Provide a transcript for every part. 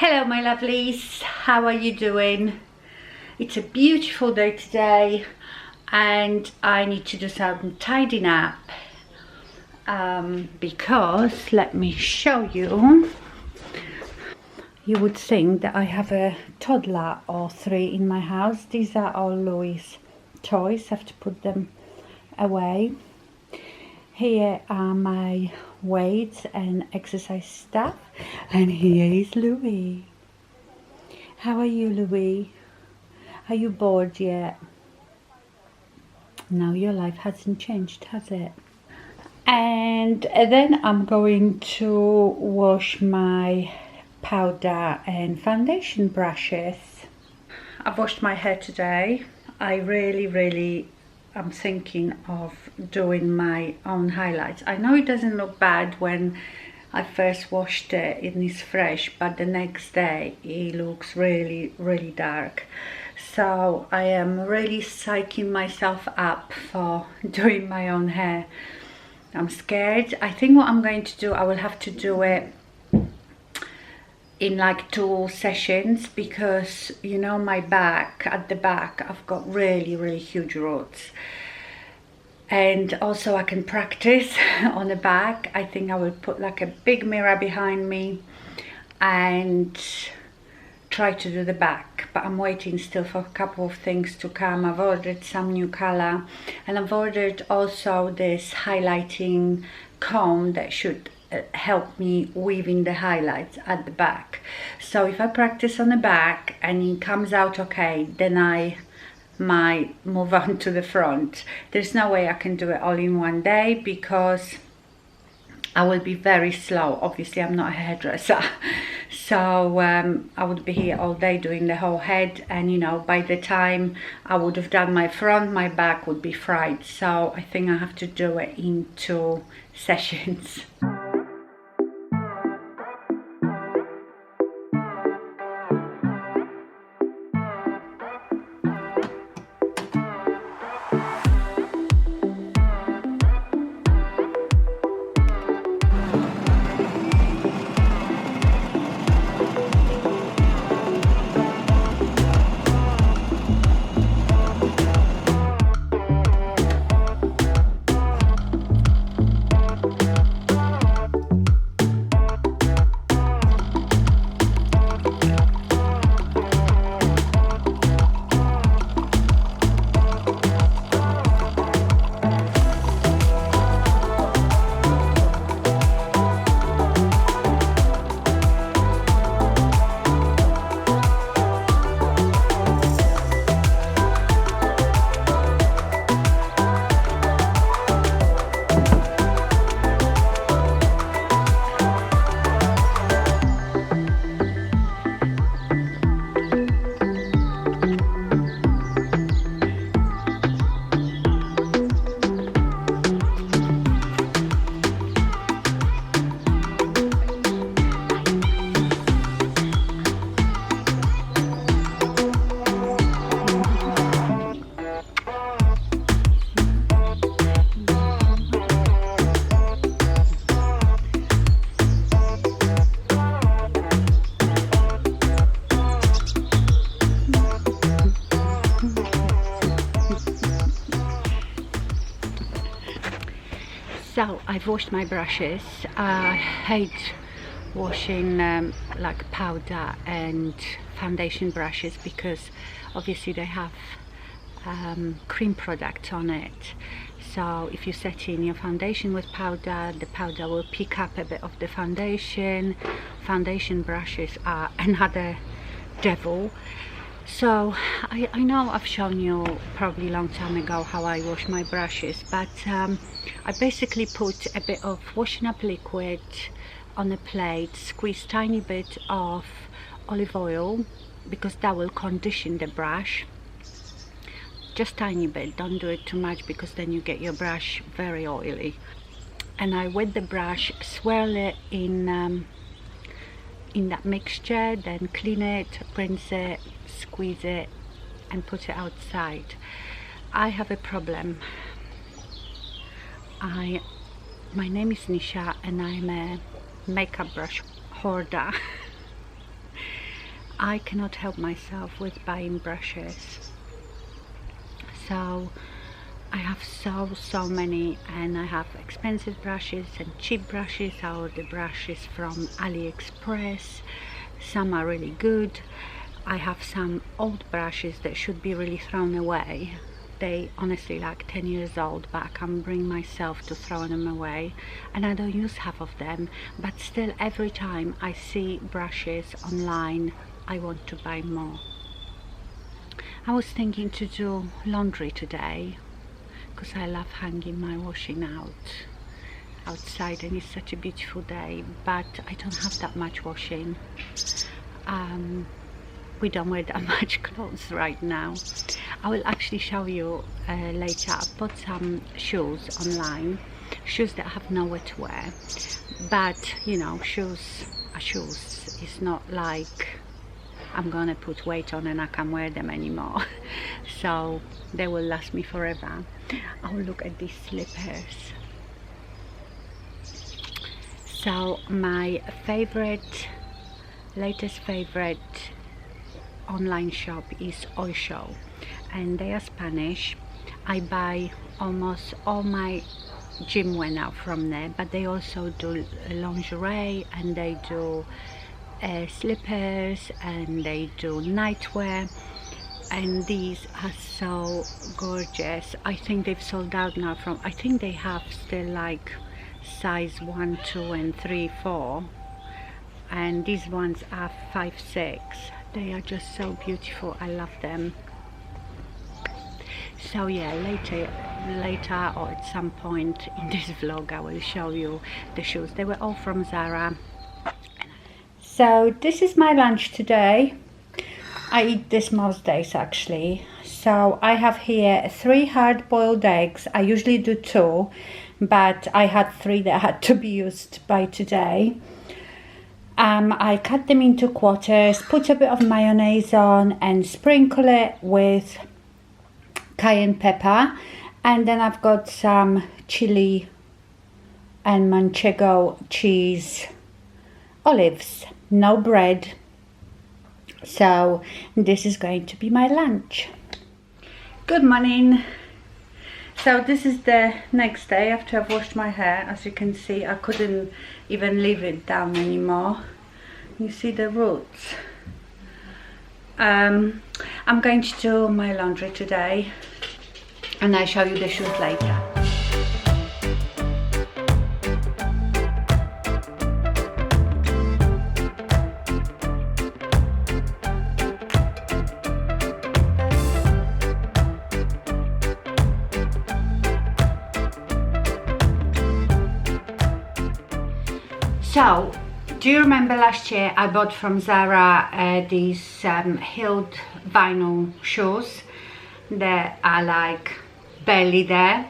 Hello my lovelies, how are you doing? It's a beautiful day today and I need to do some tidying up because let me show you. You would think that I have a toddler or three in my house. These are all Louis' toys. I have to put them away. Here are my weights and exercise stuff, and here is Louis. How are you, Louis? Are you bored yet? No, your life hasn't changed, has it? And then I'm going to wash my powder and foundation brushes. I've washed my hair today. I really I'm thinking of doing my own highlights. I know it doesn't look bad when I first washed it and it's fresh, but the next day it looks really dark. So I am really psyching myself up for doing my own hair. I'm scared. I think what I'm going to do, I will have to do it in like 2 sessions because you know my back, at the back I've got really huge roots, and also I can practice on the back. I think I will put like a big mirror behind me and try to do the back, but I'm waiting still for a couple of things to come. I've ordered some new color and I've ordered also this highlighting comb that should help me weaving the highlights at the back. So if I practice on the back and it comes out okay, then I might move on to the front. There's no way I can do it all in one day because I will be very slow. Obviously I'm not a hairdresser, so I would be here all day doing the whole head, and you know, by the time I would have done my front, my back would be fried. So I think I have to do it in 2 sessions. So I've washed my brushes. I hate washing like powder and foundation brushes because obviously they have cream product on it. So if you set in your foundation with powder, the powder will pick up a bit of the foundation. Foundation brushes are another devil. So I know I've shown you probably a long time ago how I wash my brushes, but I basically put a bit of washing up liquid on a plate, squeeze tiny bit of olive oil because that will condition the brush. Just tiny bit, don't do it too much because then you get your brush very oily. And I wet the brush, swirl it in that mixture, then clean it, rinse it, squeeze it and put it outside. I have a problem. My name is Nisha and I'm a makeup brush hoarder. I cannot help myself with buying brushes. So I have so many, and I have expensive brushes and cheap brushes, or the brushes from AliExpress. Some are really good. I have some old brushes that should be really thrown away. They honestly like 10 years old, but I can't bring myself to throw them away, and I don't use half of them. But still, every time I see brushes online, I want to buy more. I was thinking to do laundry today, because I love hanging my washing outside, and it's such a beautiful day, but I don't have that much washing. We don't wear that much clothes right now. I will actually show you later. I've bought some shoes online, shoes that I have nowhere to wear, but you know, shoes are shoes. It's not like I'm gonna put weight on and I can't wear them anymore. So they will last me forever. Oh, look at these slippers. So my latest favorite online shop is Oysho, and they are Spanish. I buy almost all my gym wear now from there, but they also do lingerie, and they do slippers, and they do nightwear, and these are so gorgeous. I think they've sold out now from, I think they have still like size 1, 2 and 3, 4, and these ones are 5, 6. They are just so beautiful. I love them. So yeah, later or at some point in this vlog I will show you the shoes. They were all from Zara. So this is my lunch today. I eat this most days actually. So I have here 3 hard-boiled eggs. I usually do 2, but I had 3 that had to be used by today. I cut them into quarters, put a bit of mayonnaise on and sprinkle it with cayenne pepper, and then I've got some chili and manchego cheese, olives, no bread. So this is going to be my lunch. Good morning. So this is the next day after I've washed my hair. As you can see, I couldn't even leave it down anymore. You see the roots. I'm going to do my laundry today, and I'll show you the shoes later. So, do you remember last year I bought from Zara these heeled vinyl shoes that are like barely there,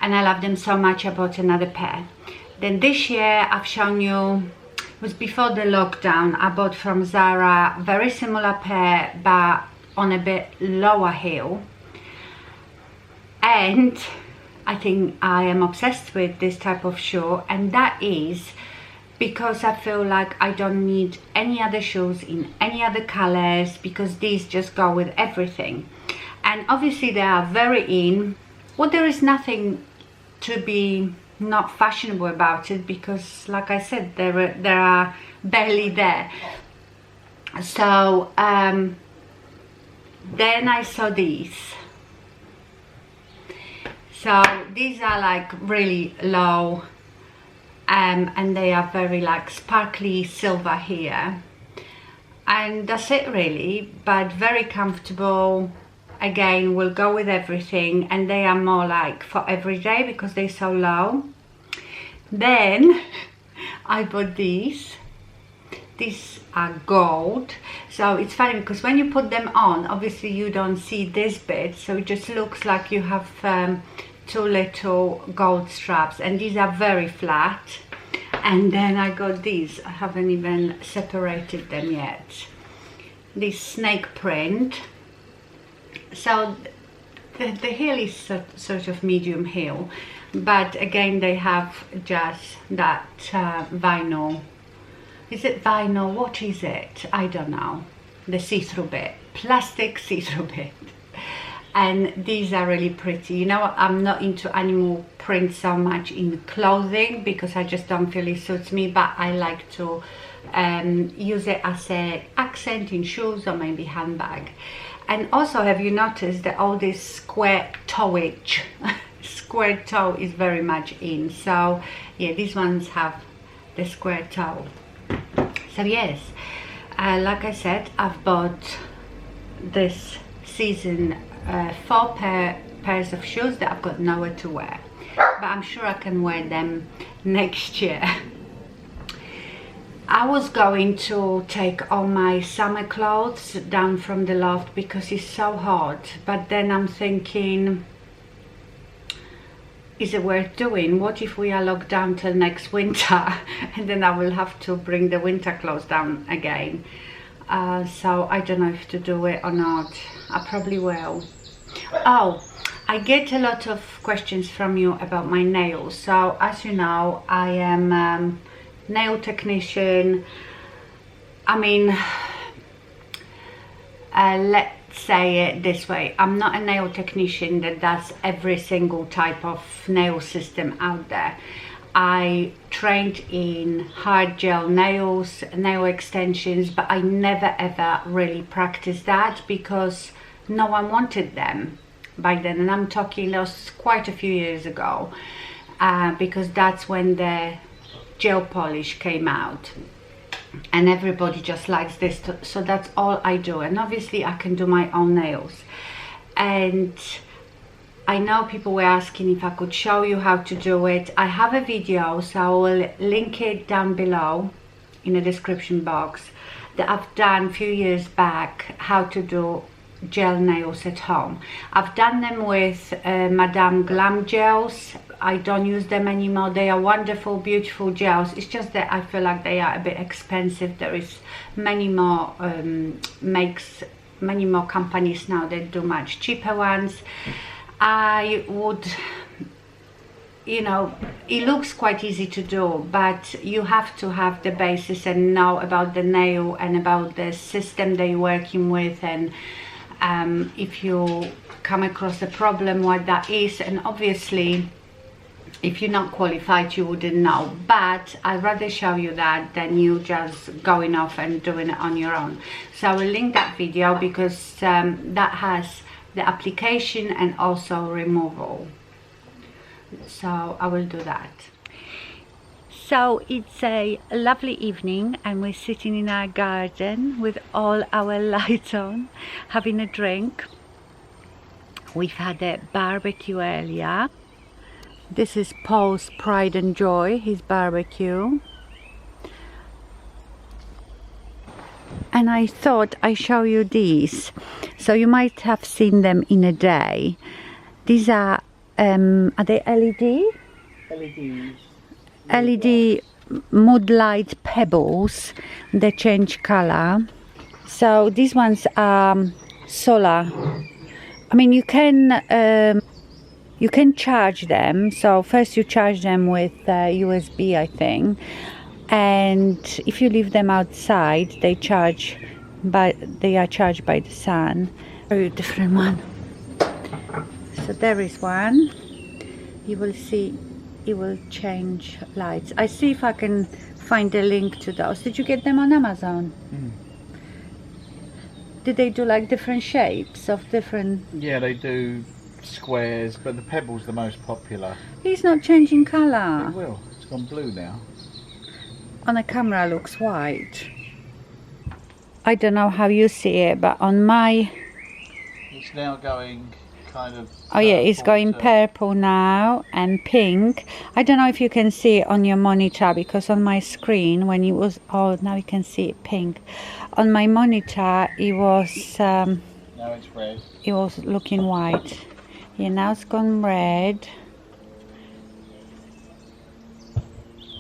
and I love them so much I bought another pair. Then this year I've shown you, it was before the lockdown, I bought from Zara very similar pair but on a bit lower heel, and I think I am obsessed with this type of shoe, and that is because I feel like I don't need any other shoes in any other colors, because these just go with everything. And obviously they are very in. Well, there is nothing to be not fashionable about it, because like I said, there are barely there. So then I saw these. So these are like really low, and they are very like sparkly silver here, and that's it really, but very comfortable. Again, will go with everything, and they are more like for every day because they're so low. Then I bought these. These are gold, so it's funny because when you put them on, obviously you don't see this bit, so it just looks like you have 2 little gold straps, and these are very flat. And then I got these, I haven't even separated them yet, this snake print. So the heel is sort of medium heel, but again they have just that vinyl. Is it vinyl? What is it? I don't know. the see-through bit, plastic see-through bit. And these are really pretty. You know, I'm not into animal print so much in clothing because I just don't feel it suits me, but I like to use it as an accent in shoes or maybe handbag. And also, have you noticed that all this square toeage, square toe is very much in. So yeah, these ones have the square toe. So yes, like I said, I've bought this season 4 pairs of shoes that I've got nowhere to wear, but I'm sure I can wear them next year. I was going to take all my summer clothes down from the loft because it's so hot, but then I'm thinking, is it worth doing? What if we are locked down till next winter and then I will have to bring the winter clothes down again? So I don't know if to do it or not. I probably will. Oh, I get a lot of questions from you about my nails. So as you know, I am nail technician. I mean, let's say it this way, I'm not a nail technician that does every single type of nail system out there. I trained in hard gel nails, nail extensions, but I never ever really practiced that because no one wanted them by then, and I'm talking that was quite a few years ago, because that's when the gel polish came out and everybody just likes this, so that's all I do. And obviously I can do my own nails, and I know people were asking if I could show you how to do it. I have a video, so I will link it down below in the description box, that I've done a few years back, how to do gel nails at home. I've done them with Madame Glam gels. I don't use them anymore. They are wonderful, beautiful gels. It's just that I feel like they are a bit expensive. There is many more many more companies now that do much cheaper ones. I would, you know, it looks quite easy to do, but you have to have the basis and know about the nail and about the system that you're working with, and if you come across a problem, what that is. And obviously if you're not qualified you wouldn't know, but I'd rather show you that than you just going off and doing it on your own. So I will link that video because that has the application and also removal, so I will do that. So it's a lovely evening and we're sitting in our garden with all our lights on, having a drink. We've had a barbecue earlier. This is Paul's pride and joy, his barbecue. And I thought I'd show you these. So you might have seen them in a day. These are they LED? LEDs. LED Mod Light Pebbles. They change color. So these ones are solar. I mean, you can charge them. So first you charge them with USB, I think, and if you leave them outside, they are charged by the sun. Very different one. So there is one. You will see it will change lights. I see if I can find a link to those. Did you get them on Amazon? Did they do like different shapes of different? Yeah, they do squares, but the Pebble's the most popular. It's not changing colour. It will. It's gone blue now. On the camera looks white. I don't know how you see it, but on my... It's now going kind of... Oh yeah, it's going purple now and pink. I don't know if you can see it on your monitor, because on my screen when it was... Oh, now you can see it pink. On my monitor it was... now it's red. It was looking white. Yeah, now it's gone red.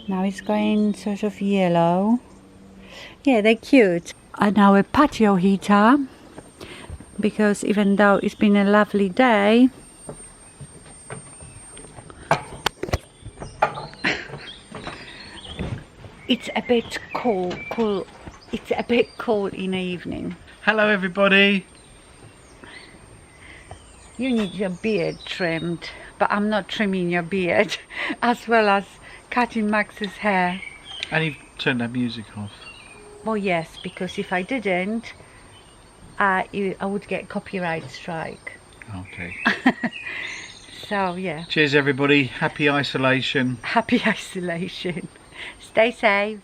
Now it's going sort of yellow. Yeah, they're cute. And now a patio heater, because even though it's been a lovely day, it's a bit cool it's a bit cold in the evening. Hello everybody. You need your beard trimmed, but I'm not trimming your beard, as well as cutting Max's hair. And you've turned that music off. Well, yes, because if I didn't, I would get copyright strike. Okay. So, yeah. Cheers everybody. Happy isolation. Happy isolation. Stay safe.